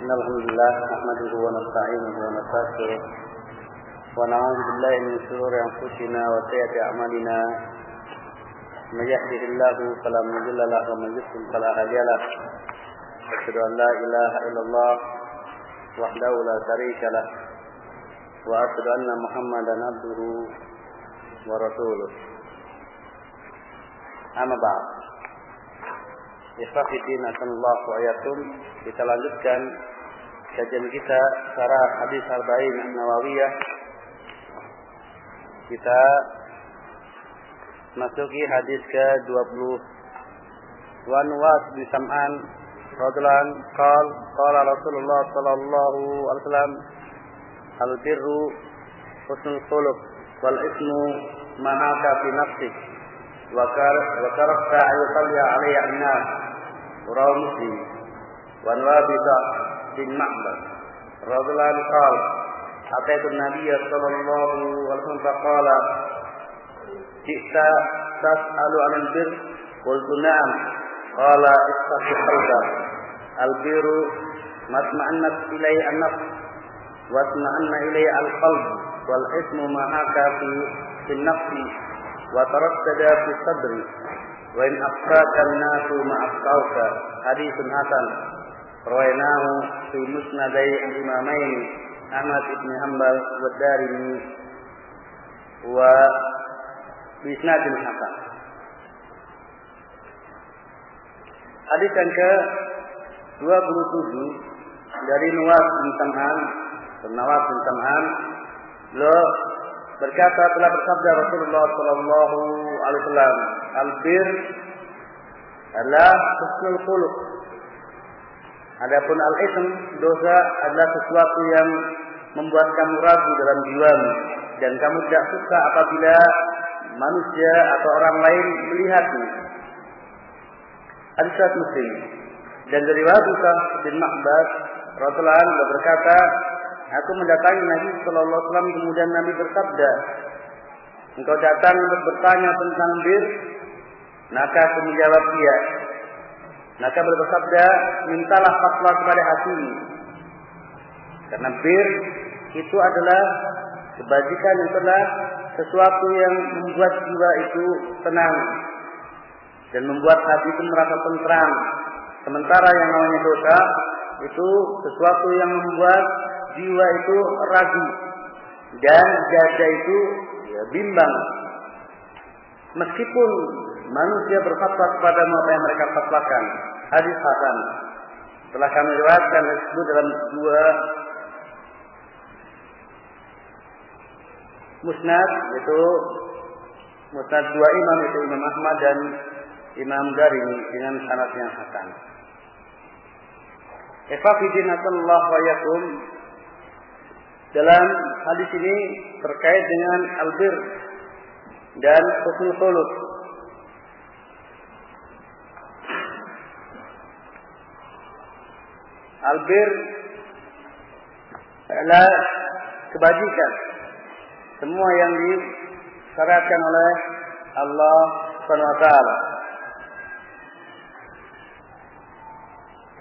Alhamdulillah nahmaduhu wa nasta'inuhu wa nastaghfiruh wa na'udzu billahi min shururi anfusina wa sayyiati a'malina may yahdihillahu fala mudilla lahu wa may yudlil fala hadiya lahu asyhadu an la ilaha illallah wahdahu la syarika lahu wa asyhadu anna Muhammadan abduhu wa rasuluh. Amma ba'd. Ikhwatiddin asallallahu wa iyyakum. Kita lanjutkan kajian kita syarah hadis Arba'in An-Nawawiyah. Kita masuki hadis ke-20. Wa Nuwas bin Sam'an radhiyallahu anhu qala Rasulullah sallallahu alaihi wasallam al-birru husnul khuluq wal ismu ma haka fi nafsi wa karafta ayusalli alayhi an-nas rawahu Muslim. Wa Nuwabita bin Ma'bad radhiyallahu anhu qala ataitu an-nabiy sallallahu alaihi wasallam faqala ji'ta tas'alu 'anil birr qultu na'am qala istaqi qalbak al-birru matma'annat ilayhi an-nafs wa atma'anna ilayhi al-qalb wal ismu ma haka fi nafsi wa tarattada fi sadri wa in afsaka an-nasu ma afsauka. Haditsun hasan rawainahu fi musnadai al-imamain Ahmad ibn Hanbal wa Darimi wa bi isnadin hasan. Hadis yang ke-27 dari Nuwas bin Sam'an. Beliau berkata telah bersabda Rasulullah sallallahu alaihi wasallam, al-bir adalah husnul khuluq. Adapun al-ism, dosa, adalah sesuatu yang membuat kamu ragu dalam jiwamu dan kamu tidak suka apabila manusia atau orang lain melihatmu. Hadis riwayat Muslim. Dan dari Wabisah bin Ma'bad radhiyallahu anhu berkata, aku mendatangi Nabi sallallahu alaihi wasallam, kemudian Nabi bersabda, engkau datang untuk bertanya tentang bir? Maka aku menjawab iya. Maka beliau bersabda, mintalah fatwa kepada hatimu. Karena bir itu adalah kebajikan, yang adalah sesuatu yang membuat jiwa itu tenang dan membuat hati itu merasa tentram. Sementara yang namanya dosa itu sesuatu yang membuat jiwa itu ragu dan dada itu bimbang. Meskipun manusia berfatwa kepada apa yang mereka fatwakan. Hadis hasan. Telah kami riwayatkan itu dalam dua musnad, yaitu musnad dua imam, yaitu Imam Ahmad dan Imam Darimi dengan sanad yang hasan. Ikhwatiddin sallallahu wa iyyakum. Dalam hadis ini terkait dengan albir dan husnul khuluq. Albir adalah kebajikan, semua yang disyaratkan oleh Allah Subhanahu wa taala.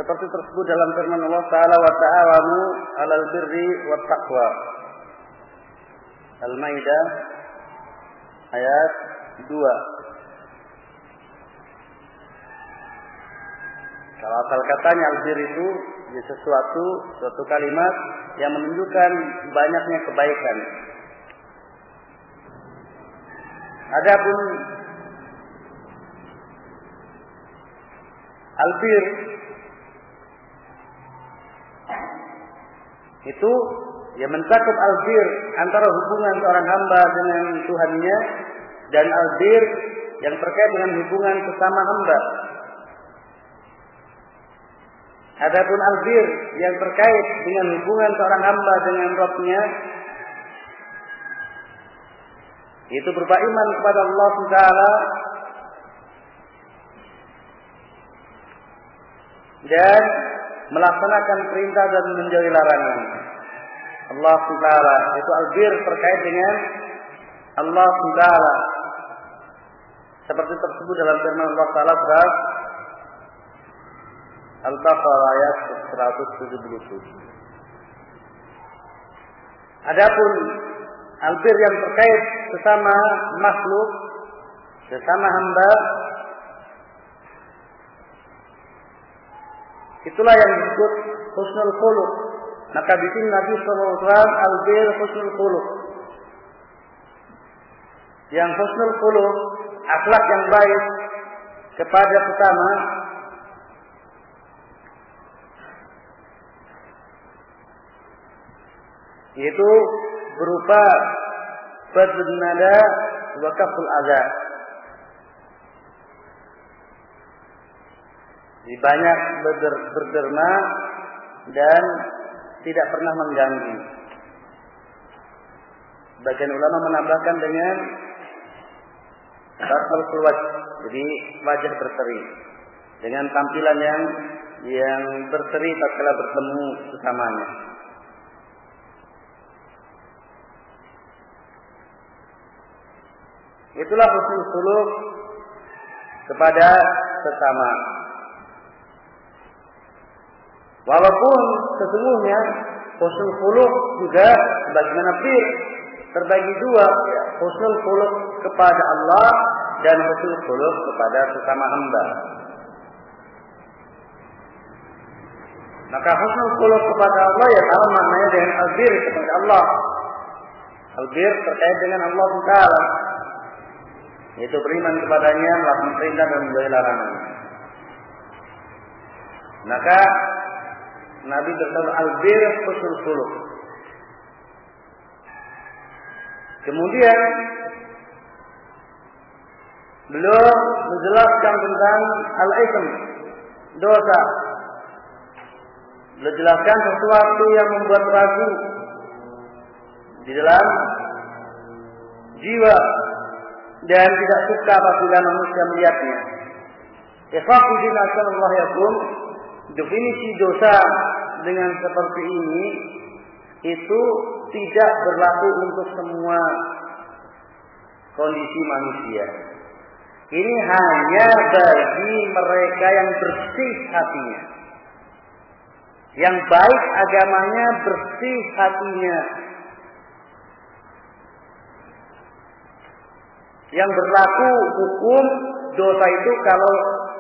Seperti tersebut dalam firman Allah Ta'ala, wa ta'awanu 'alal birri wat taqwa. Al-Maidah ayat 2. Kalau asal katanya albir itu suatu kalimat yang menunjukkan banyaknya kebaikan. Adapun albir itu yang mencakup albir antara hubungan seorang hamba dengan Tuhannya dan albir yang terkait dengan hubungan sesama hamba. Adapun albir yang terkait dengan hubungan seorang hamba dengan Rabb-Nya itu berupa iman kepada Allah SWT dan melaksanakan perintah dan menjauhi larangan Allah SWT. Itu albir terkait dengan Allah SWT, seperti tersebut dalam firman Allah Ta'ala surat Al-Baqarah ayat 110. 177. Adapun albir yang terkait sesama makhluk, sesama hamba, itulah yang disebut husnul khuluq. Maka di sini Nabi SAW albir husnul khuluq. Yang husnul khuluq, akhlak yang baik kepada sesama, yaitu berupa badlun nada wa kaful adza. Banyak berderma dan tidak pernah mengganggu. Bagian ulama menambahkan dengan tasawwur wajh, jadi wajah berseri, dengan tampilan yang berseri tatkala bertemu sesamanya. Itulah husnul khuluq kepada sesama. Walaupun sesungguhnya husnul khuluq juga sebagaimana bir terbagi dua, husnul khuluq kepada Allah dan husnul khuluq kepada sesama hamba. Maka husnul khuluq kepada Allah ya sama maknanya dengan albir kepada Allah. Albir terkait dengan Allah Taala, yaitu beriman kepadanya, melakukan perintah dan menjauhi larangan. Maka Nabi bersabda albir husnul khuluq. Kemudian beliau menjelaskan tentang al-ism, dosa. Beliau jelaskan sesuatu yang membuat ragu di dalam jiwa dan tidak suka apabila manusia melihatnya. Ikhwatiddin Allah yakum, definisi dosa dengan seperti ini itu tidak berlaku untuk semua kondisi manusia. Ini hanya bagi mereka yang bersih hatinya, yang baik agamanya, bersih hatinya. Yang berlaku hukum dosa itu kalau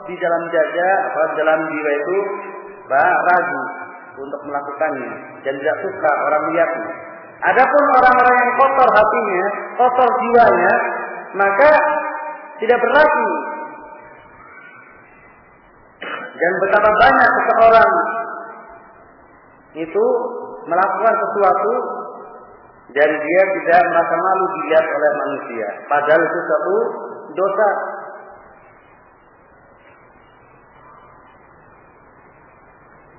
di dalam dada atau dalam jiwa itu ragu untuk melakukannya dan tidak suka orang melihatnya. Adapun orang-orang yang kotor hatinya, kotor jiwanya, maka tidak berlaku. Dan betapa banyak seseorang itu melakukan sesuatu dan dia tidak merasa malu dilihat oleh manusia, padahal itu satu dosa.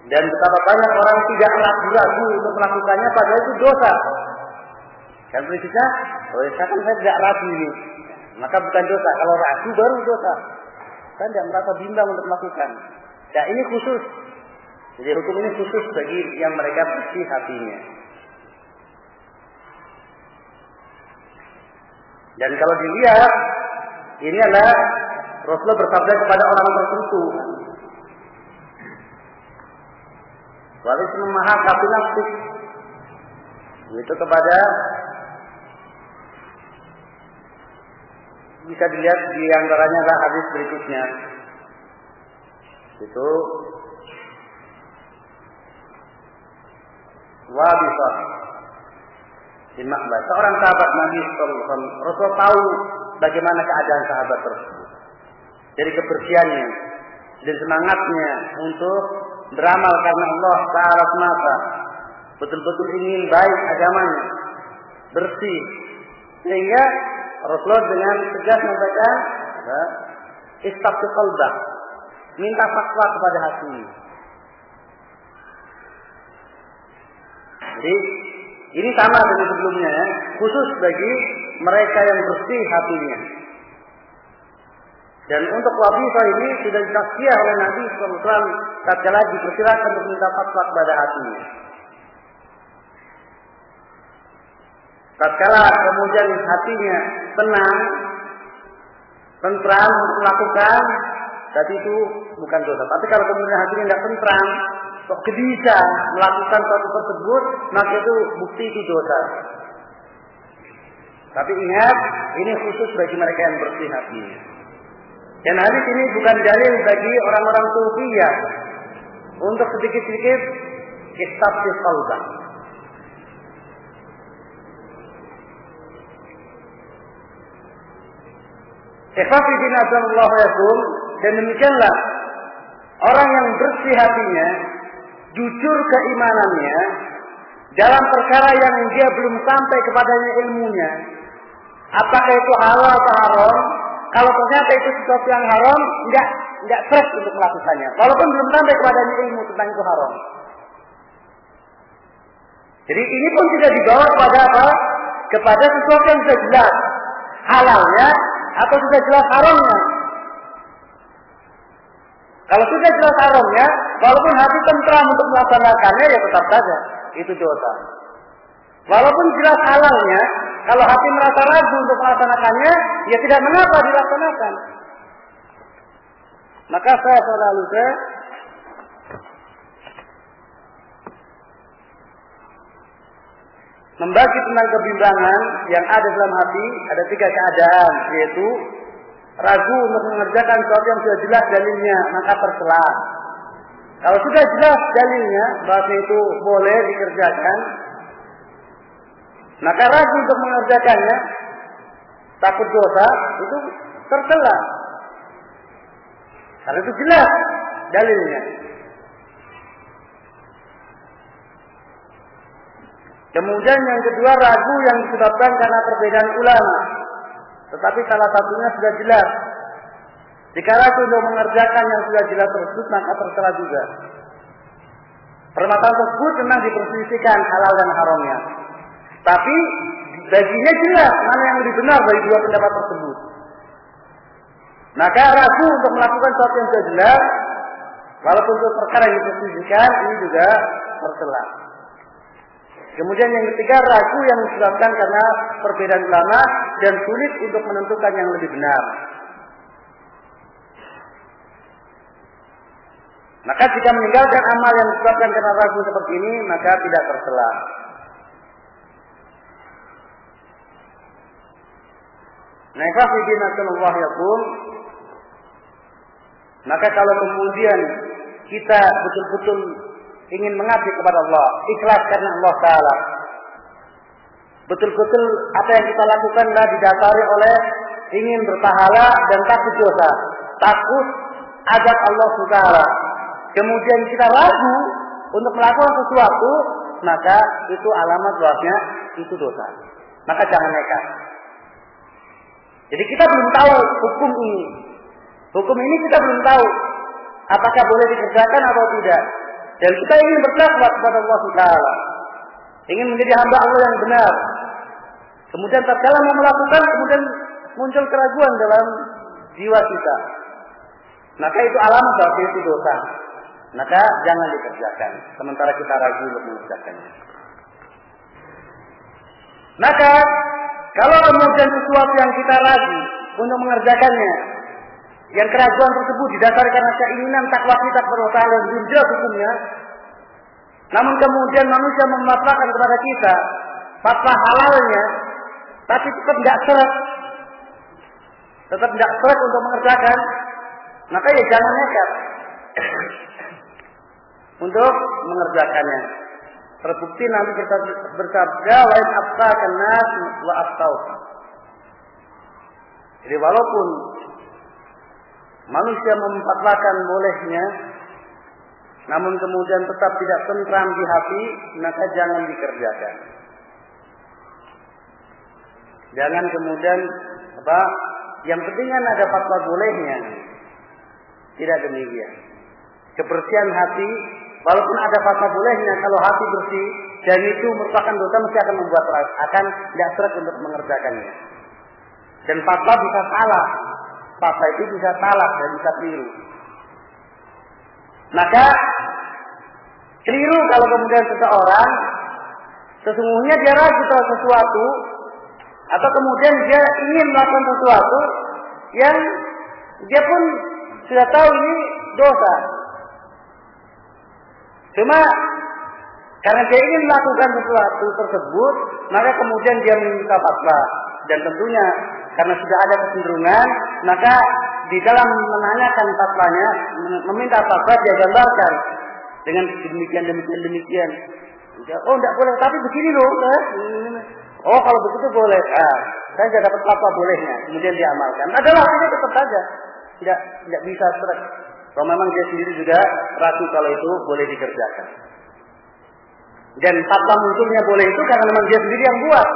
Dan betapa banyak orang tidak ragu-ragu untuk melakukannya, padahal itu dosa. Kan prinsipnya, saya tidak ragu ini, maka bukan dosa. Kalau ragu baru dosa. Kan tidak merasa bimbang untuk melakukan. Nah ini khusus. Jadi hukum ini khusus bagi yang mereka bersih hatinya. Dan kalau dilihat, ini adalah Rasulullah bersabda kepada orang tertentu. Waris memaha kafir nafsik, itu kepada, bisa dilihat di antaranya adalah hadis berikutnya. Itu Wabisah bin Ma'bad, seorang sahabat Nabi sallallahu alaihi wasallam. Rasul tahu bagaimana keadaan sahabat tersebut, dari kebersihannya dan semangatnya untuk beramal karena Allah Ta'ala semata, betul-betul ingin baik agamanya, bersih, sehingga Rasulullah dengan tegas mengatakan, istafti qalbah, minta fatwa kepada hati. Jadi ini sama dengan sebelumnya, khusus bagi mereka yang bersih hatinya. Dan untuk wabifah ini sudah ditafsir oleh Nabi SAW tatkala dipersilakan untuk minta fatwa kepada hatinya. Tatkala kemudian hatinya tenang, tentram untuk melakukan, tadi itu bukan dosa. Tapi kalau kemudian hatinya tidak tentram, kok bisa melakukan sesuatu tersebut, maka itu bukti itu dosa. Tapi ingat, ini khusus bagi mereka yang bersih hatinya. Dan hadis ini bukan dalil bagi orang-orang sufiyah untuk sedikit-sedikit istabdil qalbah. Ikhwafidin azallahu yakum, dan demikianlah orang yang bersih hatinya, jujur keimanannya dalam perkara yang dia belum sampai kepadanya ilmunya. Apakah itu halal atau haram? Kalau ternyata itu sesuatu yang haram, enggak fresh untuk melakukannya. Walaupun belum sampai kepadanya ilmu tentang itu haram. Jadi ini pun tidak dibawa kepada apa? Kepada sesuatu yang sudah jelas halalnya atau sudah jelas haramnya. Kalau sudah jelas haramnya, walaupun hati tentram untuk melaksanakannya, ya tetap saja itu dosa. Walaupun jelas halalnya, kalau hati merasa ragu untuk melaksanakannya, ya tidak mengapa dilaksanakan. Maka saya selalu membagi tentang kebimbangan yang ada dalam hati, ada 3 keadaan, yaitu ragu untuk mengerjakan sesuatu yang sudah jelas dalilnya, maka tercela. Kalau sudah jelas dalilnya bahwa itu boleh dikerjakan, maka ragu untuk mengerjakannya, takut dosa, itu tercela. Karena itu jelas dalilnya. Kemudian yang kedua, ragu yang disebabkan karena perbedaan ulama. Tetapi salah satunya sudah jelas. Jika ragu untuk mengerjakan yang sudah jelas tersebut, maka tercela juga. Permasalahan tersebut memang diperselisihkan halal dan haramnya. Tapi baginya jelas mana yang lebih benar dari dua pendapat tersebut. Maka ragu untuk melakukan sesuatu yang sudah jelas, walaupun itu perkara yang diperselisihkan, ini juga tercela. Kemudian yang ketiga, ragu yang disebabkan karena perbedaan ulama dan sulit untuk menentukan yang lebih benar. Maka jika meninggalkan amal yang disebabkan karena ragu seperti ini, maka tidak tercela. Maka kalau kemudian kita betul-betul ingin mengabdi kepada Allah, ikhlas karena Allah Ta'ala, betul-betul apa yang kita lakukanlah didasari oleh ingin berpahala dan takut dosa, takut azab Allah Ta'ala. Kemudian kita ragu untuk melakukan sesuatu, maka itu alamat bahwasanya itu dosa. Maka jangan nekat. Jadi kita belum tahu hukum ini. Hukum ini kita belum tahu apakah boleh dikerjakan atau tidak. Dan kita ingin bertakwa kepada Allah Taala, ingin menjadi hamba Allah yang benar. Kemudian tatkala mau melakukan, kemudian muncul keraguan dalam jiwa kita. Maka itu alamat bahwa itu dosa. Maka jangan dikerjakan sementara kita ragu untuk mengerjakannya. Maka kalau kemudian sesuatu yang kita ragu untuk mengerjakannya, yang keraguan tersebut didasari karena keinginan takwa kita kepada Allah Ta'ala yang jelas hukumnya, namun kemudian manusia mematwakan kepada kita fatwa halalnya, tapi tetap tidak seret untuk mengerjakan, maka ya jangan nekat untuk mengerjakannya. Terbukti nanti kita bersabda wa in afsaka nas wa aftau. Jadi walaupun manusia memfatwakan bolehnya, namun kemudian tetap tidak tentram di hati, maka jangan dikerjakan. Jangan kemudian yang penting kan ada fatwa bolehnya. Tidak demikian. Kebersihan hati, walaupun ada fatwa bolehnya, kalau hati bersih dan itu merupakan dosa, mesti akan membuat tidak seret untuk mengerjakannya. Dan fatwa bisa salah. Fatwa itu bisa salah dan bisa keliru. Maka keliru kalau kemudian seseorang sesungguhnya dia ragu terhadap sesuatu, atau kemudian dia ingin melakukan sesuatu yang dia pun sudah tahu ini dosa. Cuma karena dia ingin melakukan sesuatu tersebut, maka kemudian dia meminta fatwa. Dan tentunya karena sudah ada kecenderungan, maka di dalam menanyakan fatwanya, meminta fatwa dia gambarkan dengan demikian. Oh, tidak boleh, tapi begini loh. Oh, kalau begitu boleh. Saya sudah dapat fatwa bolehnya. Kemudian dia amalkan. Adalah ini tetap saja tidak bisa stres. Kalau memang dia sendiri juga ragu kalau itu boleh dikerjakan. Dan fatwa munculnya boleh itu karena memang dia sendiri yang buat.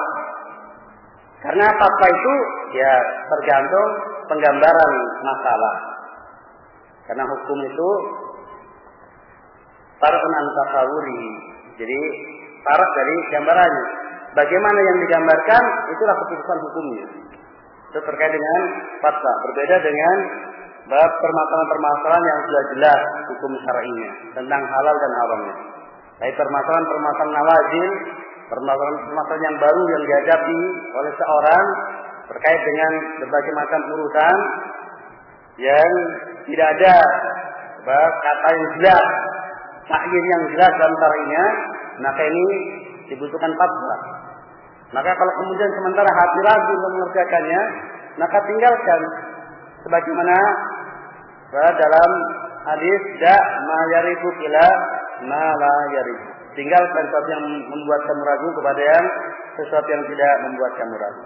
Karena fatwa itu ya tergantung penggambaran masalah. Karena hukum itu tarafun an tasawuri. Jadi taraf dari gambarannya. Bagaimana yang digambarkan itulah keputusan hukumnya. Itu terkait dengan fatwa. Berbeda dengan bab permasalahan-permasalahan yang sudah jelas hukum syar'inya tentang halal dan haramnya. Baik permasalahan-permasalahan nawazil, permasalahan yang baru yang dihadapi oleh seorang terkait dengan berbagai macam urusan yang tidak ada kata yang jelas, ta'yin yang jelas dalam syar'inya, maka ini dibutuhkan fatwa. Maka kalau kemudian sementara hati ragu untuk mengerjakannya, maka tinggalkan sebagaimana dalam hadis ma yaribu ila ma la yaribu. Tinggalkan sesuatu yang membuat kamu ragu kepada yang sesuatu yang tidak membuat kamu ragu.